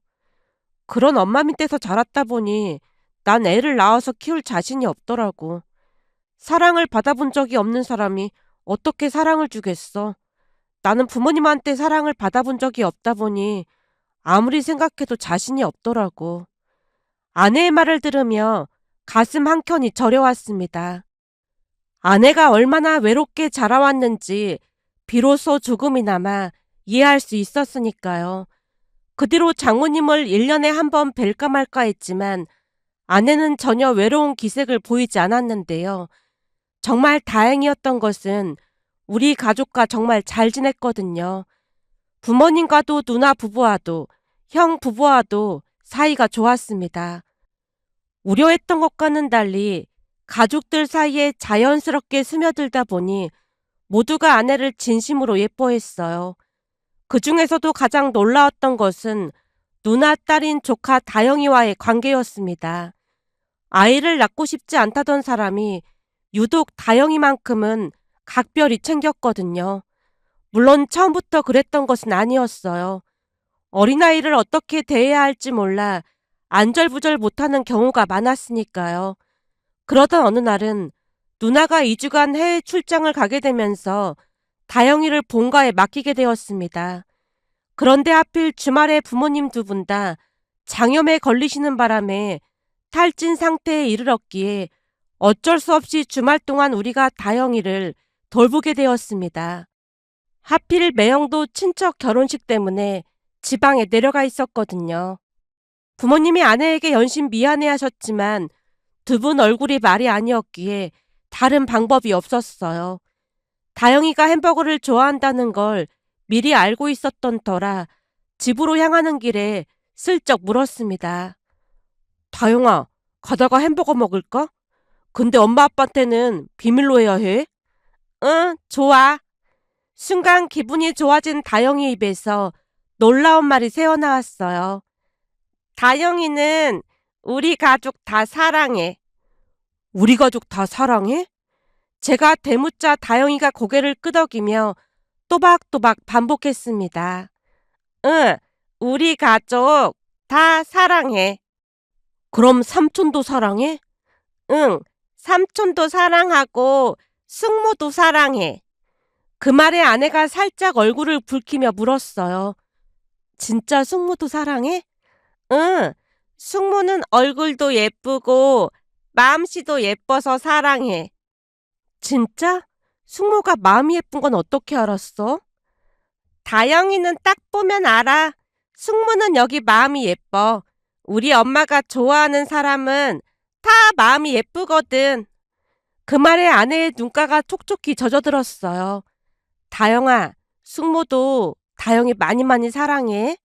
그런 엄마 밑에서 자랐다 보니 난 애를 낳아서 키울 자신이 없더라고. 사랑을 받아본 적이 없는 사람이 어떻게 사랑을 주겠어. 나는 부모님한테 사랑을 받아본 적이 없다 보니 아무리 생각해도 자신이 없더라고. 아내의 말을 들으며 가슴 한켠이 저려왔습니다. 아내가 얼마나 외롭게 자라왔는지 비로소 조금이나마 이해할 수 있었으니까요. 그 뒤로 장모님을 1년에 한 번 뵐까 말까 했지만 아내는 전혀 외로운 기색을 보이지 않았는데요. 정말 다행이었던 것은 우리 가족과 정말 잘 지냈거든요. 부모님과도 누나 부부와도 형 부부와도 사이가 좋았습니다. 우려했던 것과는 달리 가족들 사이에 자연스럽게 스며들다 보니 모두가 아내를 진심으로 예뻐했어요. 그 중에서도 가장 놀라웠던 것은 누나 딸인 조카 다영이와의 관계였습니다. 아이를 낳고 싶지 않다던 사람이 유독 다영이만큼은 각별히 챙겼거든요. 물론 처음부터 그랬던 것은 아니었어요. 어린아이를 어떻게 대해야 할지 몰라 안절부절 못하는 경우가 많았으니까요. 그러던 어느 날은 누나가 2주간 해외 출장을 가게 되면서 다영이를 본가에 맡기게 되었습니다. 그런데 하필 주말에 부모님 두 분 다 장염에 걸리시는 바람에 탈진 상태에 이르렀기에 어쩔 수 없이 주말 동안 우리가 다영이를 돌보게 되었습니다. 하필 매형도 친척 결혼식 때문에 지방에 내려가 있었거든요. 부모님이 아내에게 연신 미안해하셨지만 두 분 얼굴이 말이 아니었기에 다른 방법이 없었어요. 다영이가 햄버거를 좋아한다는 걸 미리 알고 있었던 터라 집으로 향하는 길에 슬쩍 물었습니다. 다영아, 가다가 햄버거 먹을까? 근데 엄마 아빠한테는 비밀로 해야 해? 응, 좋아. 순간 기분이 좋아진 다영이 입에서 놀라운 말이 새어나왔어요. 다영이는 우리 가족 다 사랑해. 우리 가족 다 사랑해? 제가 대묻자 다영이가 고개를 끄덕이며 또박또박 반복했습니다. 응, 우리 가족 다 사랑해. 그럼 삼촌도 사랑해? 응, 삼촌도 사랑하고 숙모도 사랑해. 그 말에 아내가 살짝 얼굴을 붉히며 물었어요. 진짜 숙모도 사랑해? 응, 숙모는 얼굴도 예쁘고 마음씨도 예뻐서 사랑해. 진짜? 숙모가 마음이 예쁜 건 어떻게 알았어? 다영이는 딱 보면 알아. 숙모는 여기 마음이 예뻐. 우리 엄마가 좋아하는 사람은 다 마음이 예쁘거든. 그 말에 아내의 눈가가 촉촉히 젖어들었어요. 다영아, 숙모도 다영이 많이 많이 사랑해.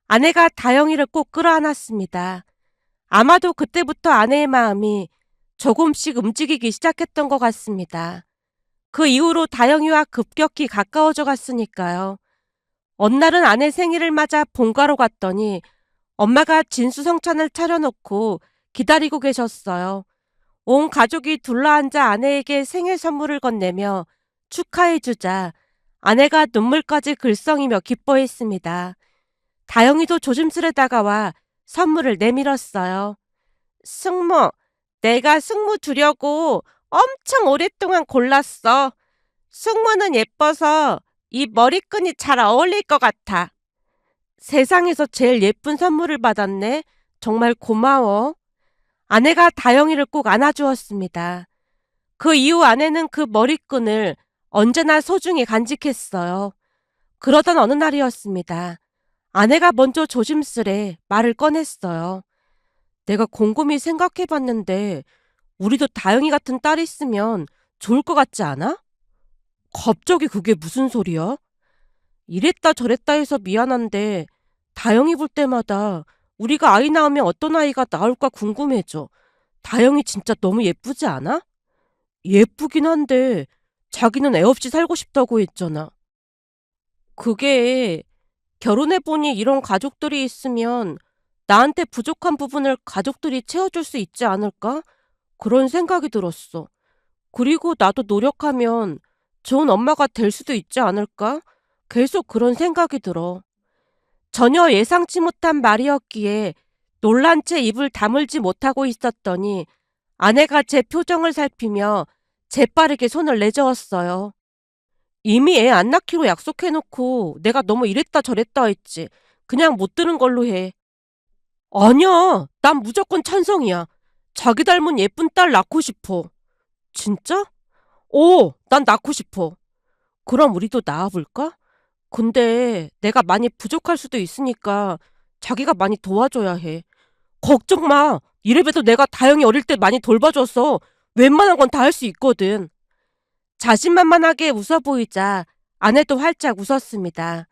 아내가 다영이를 꼭 끌어안았습니다. 아마도 그때부터 아내의 마음이 조금씩 움직이기 시작했던 것 같습니다. 그 이후로 다영이와 급격히 가까워져 갔으니까요. 어느 날은 아내 생일을 맞아 본가로 갔더니 엄마가 진수성찬을 차려놓고 기다리고 계셨어요. 온 가족이 둘러앉아 아내에게 생일 선물을 건네며 축하해주자 아내가 눈물까지 글썽이며 기뻐했습니다. 다영이도 조심스레 다가와 선물을 내밀었어요. 숙모, 내가 숙모 주려고 엄청 오랫동안 골랐어. 숙모는 예뻐서 이 머리끈이 잘 어울릴 것 같아. 세상에서 제일 예쁜 선물을 받았네. 정말 고마워. 아내가 다영이를 꼭 안아주었습니다. 그 이후 아내는 그 머리끈을 언제나 소중히 간직했어요. 그러던 어느 날이었습니다. 아내가 먼저 조심스레 말을 꺼냈어요. 내가 곰곰이 생각해봤는데 우리도 다영이 같은 딸이 있으면 좋을 것 같지 않아? 갑자기 그게 무슨 소리야? 이랬다 저랬다 해서 미안한데 다영이 볼 때마다 우리가 아이 낳으면 어떤 아이가 나올까 궁금해져. 다영이 진짜 너무 예쁘지 않아? 예쁘긴 한데 자기는 애 없이 살고 싶다고 했잖아. 그게 결혼해보니 이런 가족들이 있으면 나한테 부족한 부분을 가족들이 채워줄 수 있지 않을까? 그런 생각이 들었어. 그리고 나도 노력하면 좋은 엄마가 될 수도 있지 않을까? 계속 그런 생각이 들어. 전혀 예상치 못한 말이었기에 놀란 채 입을 다물지 못하고 있었더니 아내가 제 표정을 살피며 재빠르게 손을 내저었어요. 이미 애 안 낳기로 약속해놓고 내가 너무 이랬다 저랬다 했지. 그냥 못 들은 걸로 해. 아니야, 난 무조건 찬성이야. 자기 닮은 예쁜 딸 낳고 싶어. 진짜? 오, 난 낳고 싶어. 그럼 우리도 낳아볼까? 근데 내가 많이 부족할 수도 있으니까 자기가 많이 도와줘야 해. 걱정 마. 이래봬도 내가 다영이 어릴 때 많이 돌봐줘서 웬만한 건 다 할 수 있거든. 자신만만하게 웃어 보이자 아내도 활짝 웃었습니다.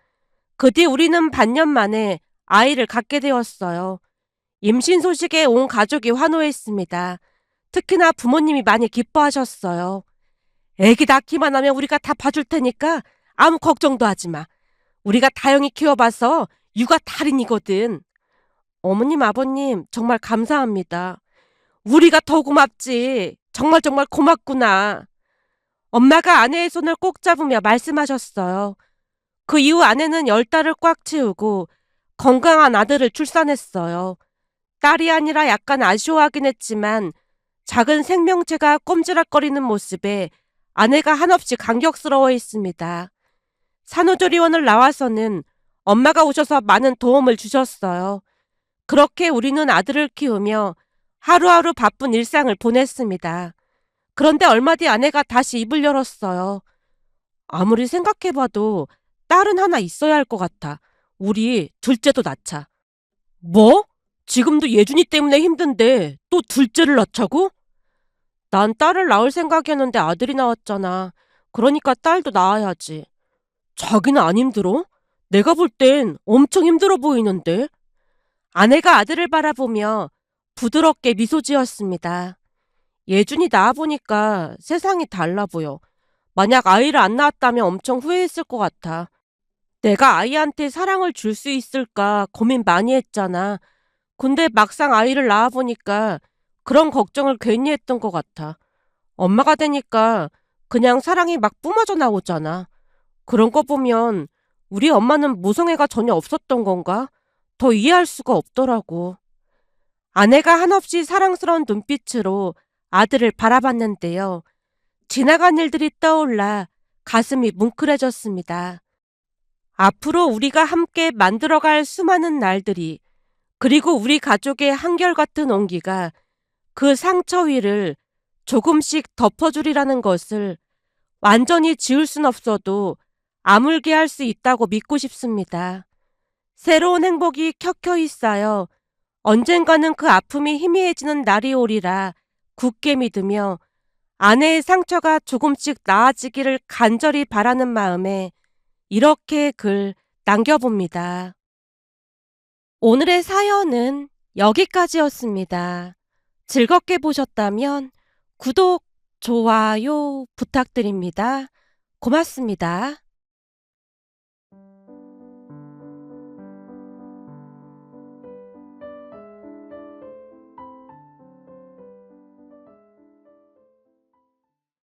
그 뒤 우리는 반년 만에 아이를 갖게 되었어요. 임신 소식에 온 가족이 환호했습니다. 특히나 부모님이 많이 기뻐하셨어요. 애기 낳기만 하면 우리가 다 봐줄 테니까 아무 걱정도 하지 마. 우리가 다영이 키워봐서 육아 달인이거든. 어머님, 아버님 정말 감사합니다. 우리가 더 고맙지. 정말 정말 고맙구나. 엄마가 아내의 손을 꼭 잡으며 말씀하셨어요. 그 이후 아내는 10달을 꽉 채우고 건강한 아들을 출산했어요. 딸이 아니라 약간 아쉬워하긴 했지만 작은 생명체가 꼼지락거리는 모습에 아내가 한없이 감격스러워했습니다. 산후조리원을 나와서는 엄마가 오셔서 많은 도움을 주셨어요. 그렇게 우리는 아들을 키우며 하루하루 바쁜 일상을 보냈습니다. 그런데 얼마 뒤 아내가 다시 입을 열었어요. 아무리 생각해봐도 딸은 하나 있어야 할 것 같아. 우리 둘째도 낳자. 뭐? 지금도 예준이 때문에 힘든데 또 둘째를 낳자고? 난 딸을 낳을 생각이었는데 아들이 나왔잖아. 그러니까 딸도 낳아야지. 자기는 안 힘들어? 내가 볼 땐 엄청 힘들어 보이는데? 아내가 아들을 바라보며 부드럽게 미소 지었습니다. 예준이 낳아보니까 세상이 달라 보여. 만약 아이를 안 낳았다면 엄청 후회했을 것 같아. 내가 아이한테 사랑을 줄 수 있을까 고민 많이 했잖아. 근데 막상 아이를 낳아보니까 그런 걱정을 괜히 했던 것 같아. 엄마가 되니까 그냥 사랑이 막 뿜어져 나오잖아. 그런 거 보면 우리 엄마는 모성애가 전혀 없었던 건가? 더 이해할 수가 없더라고. 아내가 한없이 사랑스러운 눈빛으로 아들을 바라봤는데요. 지나간 일들이 떠올라 가슴이 뭉클해졌습니다. 앞으로 우리가 함께 만들어갈 수많은 날들이, 그리고 우리 가족의 한결같은 온기가 그 상처 위를 조금씩 덮어주리라는 것을 완전히 지울 순 없어도 아물게 할 수 있다고 믿고 싶습니다. 새로운 행복이 켜켜이 쌓여 언젠가는 그 아픔이 희미해지는 날이 오리라 굳게 믿으며 아내의 상처가 조금씩 나아지기를 간절히 바라는 마음에 이렇게 글 남겨봅니다. 오늘의 사연은 여기까지였습니다. 즐겁게 보셨다면 구독, 좋아요 부탁드립니다. 고맙습니다.